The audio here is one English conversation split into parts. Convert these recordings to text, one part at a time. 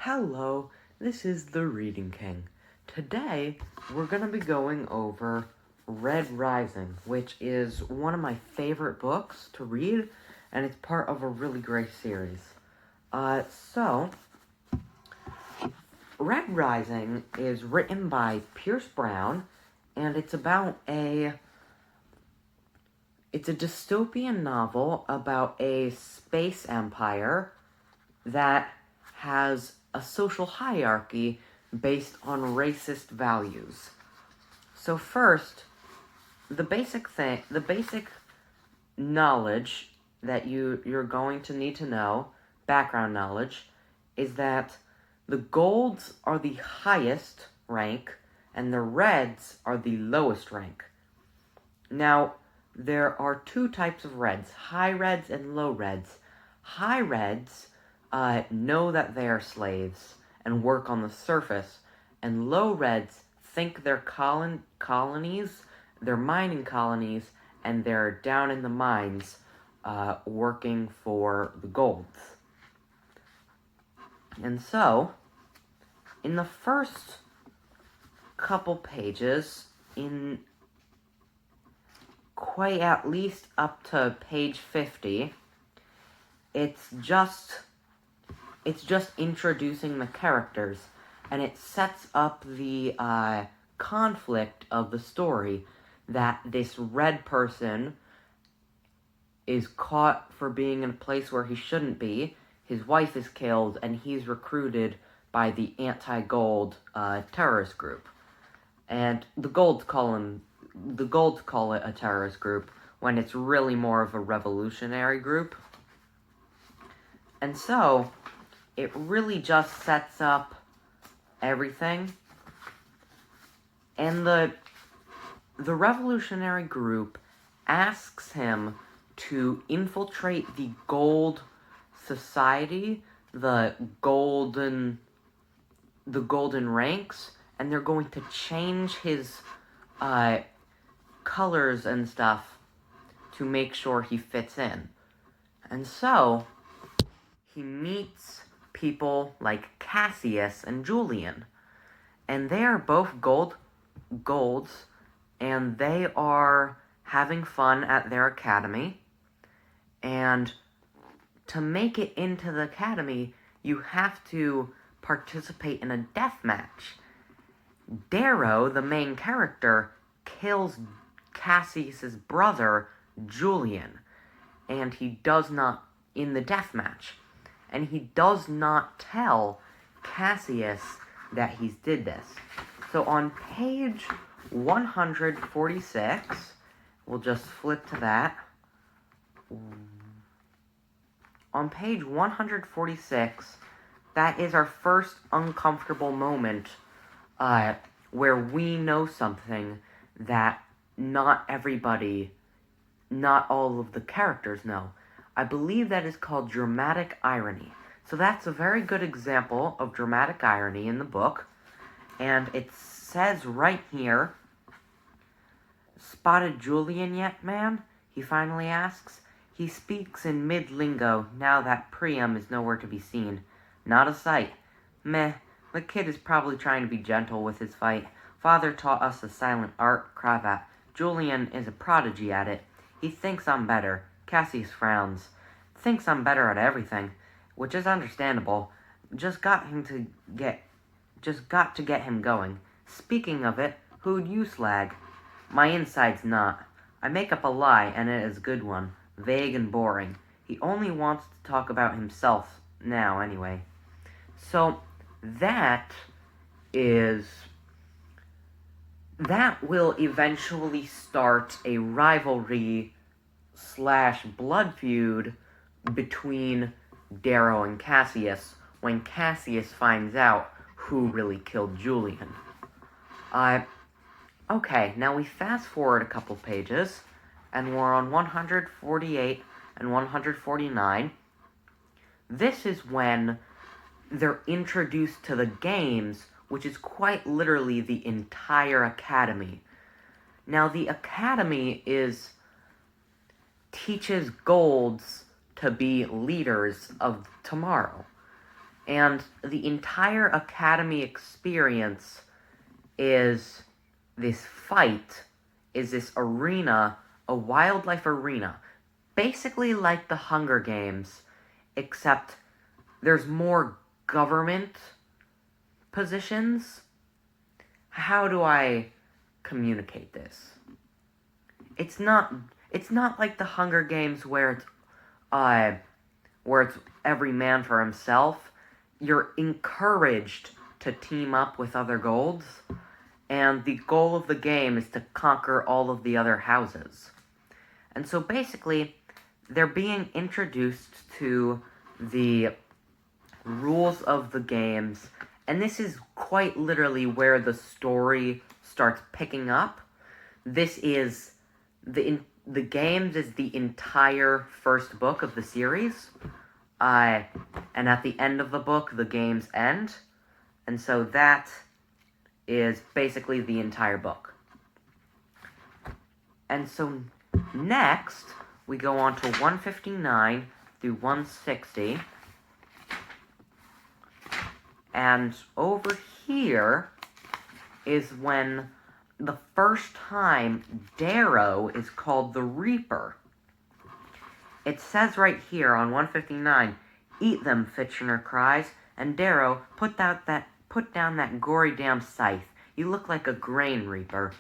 Hello, this is the Reading King. Today, we're going to be going over Red Rising, which is one of my favorite books to read, and it's part of a really great series. Red Rising is written by Pierce Brown, and it's a dystopian novel about a space empire that has a social hierarchy based on racist values. So first, the basic knowledge that you're going to need to know, background knowledge, is that the golds are the highest rank and the reds are the lowest rank. Now, there are two types of reds, high reds and low reds. High reds know that they are slaves and work on the surface, and low reds think they're colonies, they're mining colonies, and they're down in the mines working for the golds. And so, in the first couple pages, in quite at least up to page 50, it's just introducing the characters, and it sets up the conflict of the story that this red person is caught for being in a place where he shouldn't be, his wife is killed, and he's recruited by the anti-gold terrorist group. And the golds call it a terrorist group when it's really more of a revolutionary group. And so, it really just sets up everything. And the revolutionary group asks him to infiltrate the gold society, the golden ranks, and they're going to change his colors and stuff to make sure he fits in. And so, he meets people like Cassius and Julian, and they are both golds, and they are having fun at their academy, and to make it into the academy, you have to participate in a death match. Darrow, the main character, kills Cassius's brother, Julian, and he does not, in the death match, and he does not tell Cassius that he's did this. So on page 146, we'll just flip to that. On page 146, that is our first uncomfortable moment where we know something that not all of the characters know. I believe that is called dramatic irony. So that's a very good example of dramatic irony in the book. And it says right here, "Spotted Julian yet, man?" he finally asks. He speaks in mid-lingo now that Priam is nowhere to be seen. Not a sight. Meh, the kid is probably trying to be gentle with his fight. Father taught us the silent art, cravat. Julian is a prodigy at it. He thinks I'm better. Cassius frowns. Thinks I'm better at everything, which is understandable. Just got to get him going. Speaking of it, who'd you slag? My inside's not. I make up a lie, and it is a good one. Vague and boring. He only wants to talk about himself now, anyway. So, that will eventually start a rivalry / blood feud between Darrow and Cassius when Cassius finds out who really killed Julian. Okay, now we fast forward a couple pages, and we're on 148 and 149. This is when they're introduced to the games, which is quite literally the entire academy. Now, the academy teaches golds to be leaders of tomorrow. And the entire Academy experience is this fight, is this arena, a wildlife arena. Basically like the Hunger Games, except there's more government positions. How do I communicate this? It's not like the Hunger Games where it's every man for himself. You're encouraged to team up with other golds, and the goal of the game is to conquer all of the other houses. And so basically, they're being introduced to the rules of the games, and this is quite literally where the story starts picking up. This is the games is the entire first book of the series, and at the end of the book, the games end, and so that is basically the entire book. And so next, we go on to 159 through 160. And over here is when the first time Darrow is called the Reaper. It says right here on 159, "Eat them," Fitchener cries, and Darrow, put down that gory damn scythe. You look like a grain reaper."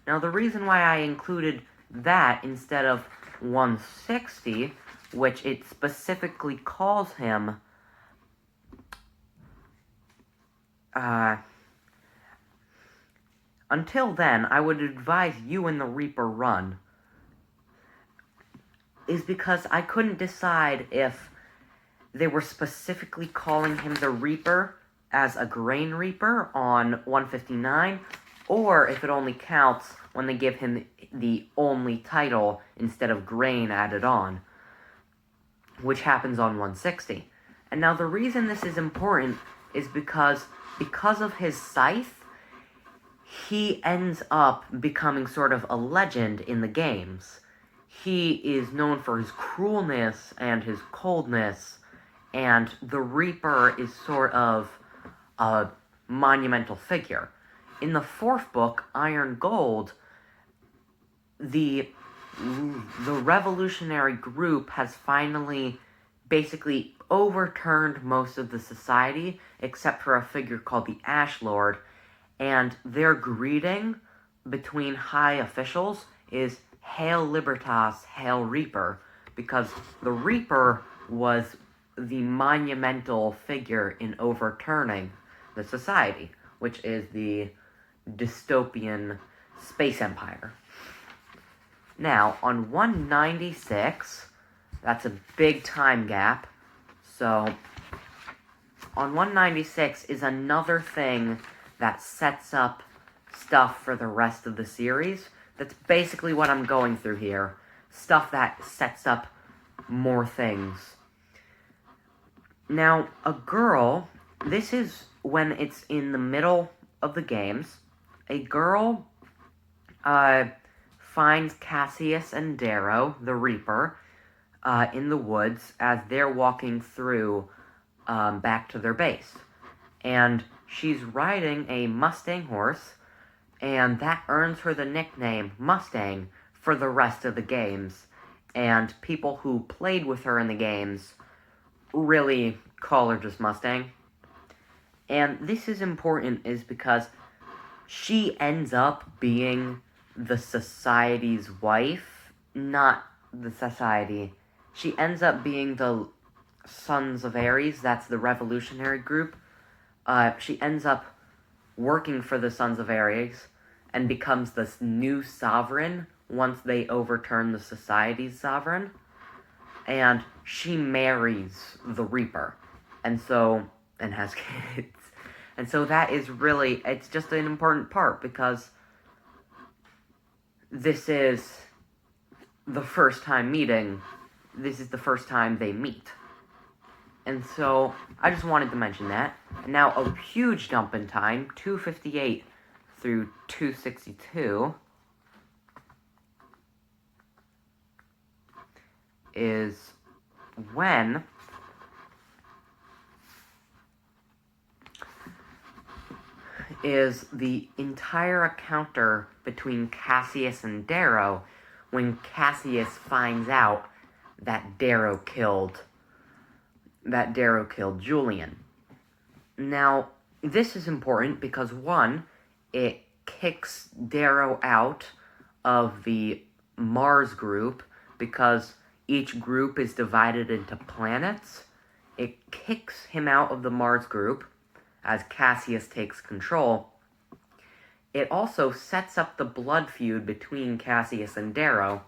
Now the reason why I included that instead of 160, which it specifically calls him until then, I would advise you and the Reaper run, is because I couldn't decide if they were specifically calling him the Reaper as a grain reaper on 159, or if it only counts when they give him the only title instead of grain added on, which happens on 160. And now the reason this is important is because of his scythe, he ends up becoming sort of a legend in the games. He is known for his cruelness and his coldness, and the Reaper is sort of a monumental figure. In the fourth book, Iron Gold, the revolutionary group has finally basically overturned most of the society, except for a figure called the Ash Lord, and their greeting between high officials is "Hail Libertas, Hail Reaper," because the Reaper was the monumental figure in overturning the society, which is the dystopian space empire. Now, on 196, that's a big time gap, so on 196 is another thing that sets up stuff for the rest of the series. That's basically what I'm going through here. Stuff that sets up more things. Now, a girl, this is when it's in the middle of the games. A girl finds Cassius and Darrow, the Reaper, in the woods as they're walking through back to their base. And she's riding a Mustang horse, and that earns her the nickname Mustang for the rest of the games. And people who played with her in the games really call her just Mustang. And this is important is because she ends up being the society's wife, not the society. She ends up being the Sons of Ares, that's the revolutionary group. She ends up working for the Sons of Ares and becomes the new sovereign once they overturn the society's sovereign. And she marries the Reaper, and has kids. And so that is really, it's just an important part, because this is the first time meeting. This is the first time they meet. And so, I just wanted to mention that. And now, a huge jump in time, 258 through 262, is when is the entire encounter between Cassius and Darrow when Cassius finds out that Darrow killed Julian. Now, this is important because, one, it kicks Darrow out of the Mars group because each group is divided into planets. It kicks him out of the Mars group as Cassius takes control. It also sets up the blood feud between Cassius and Darrow.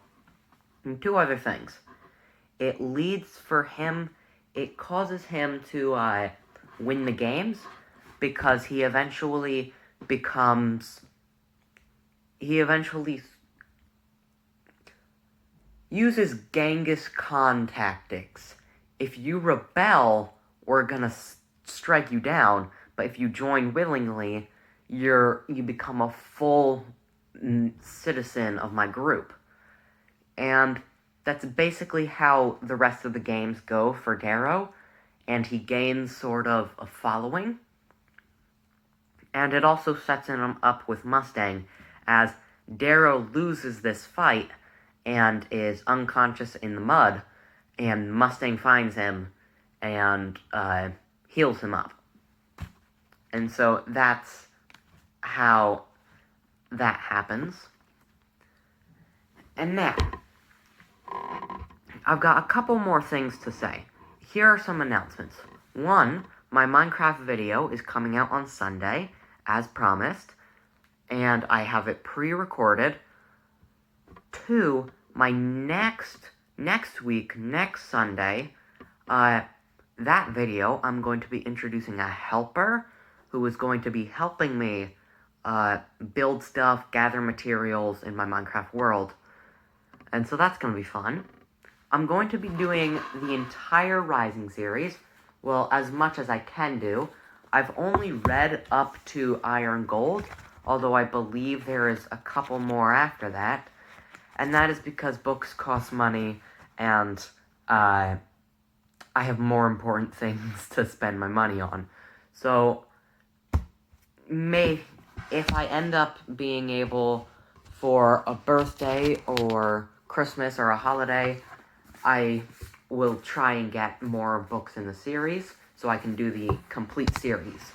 And two other things. It causes him to win the games because he eventually uses Genghis Khan tactics. If you rebel, we're gonna strike you down, but if you join willingly, you become a full citizen of my group. And that's basically how the rest of the games go for Darrow, and he gains sort of a following. And it also sets him up with Mustang, as Darrow loses this fight and is unconscious in the mud, and Mustang finds him and heals him up. And so that's how that happens. And now, I've got a couple more things to say. Here are some announcements. One, my Minecraft video is coming out on Sunday, as promised, and I have it pre-recorded. Two, my next Sunday, that video, I'm going to be introducing a helper who is going to be helping me build stuff, gather materials in my Minecraft world. And so that's going to be fun. I'm going to be doing the entire Rising series, well, as much as I can do. I've only read up to Iron Gold, although I believe there is a couple more after that. And that is because books cost money, and I have more important things to spend my money on. So, if I end up being able, for a birthday or Christmas or a holiday, I will try and get more books in the series, so I can do the complete series.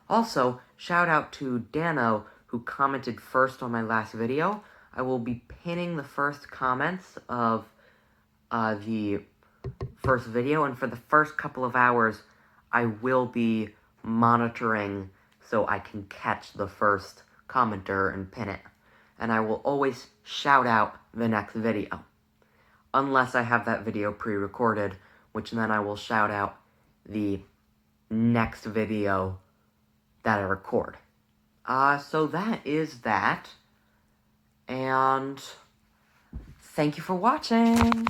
Also, shout out to Dano, who commented first on my last video. I will be pinning the first comments of the first video, and for the first couple of hours, I will be monitoring so I can catch the first commenter and pin it. And I will always shout out the next video. Unless I have that video pre-recorded, which then I will shout out the next video that I record. So that is that. And thank you for watching!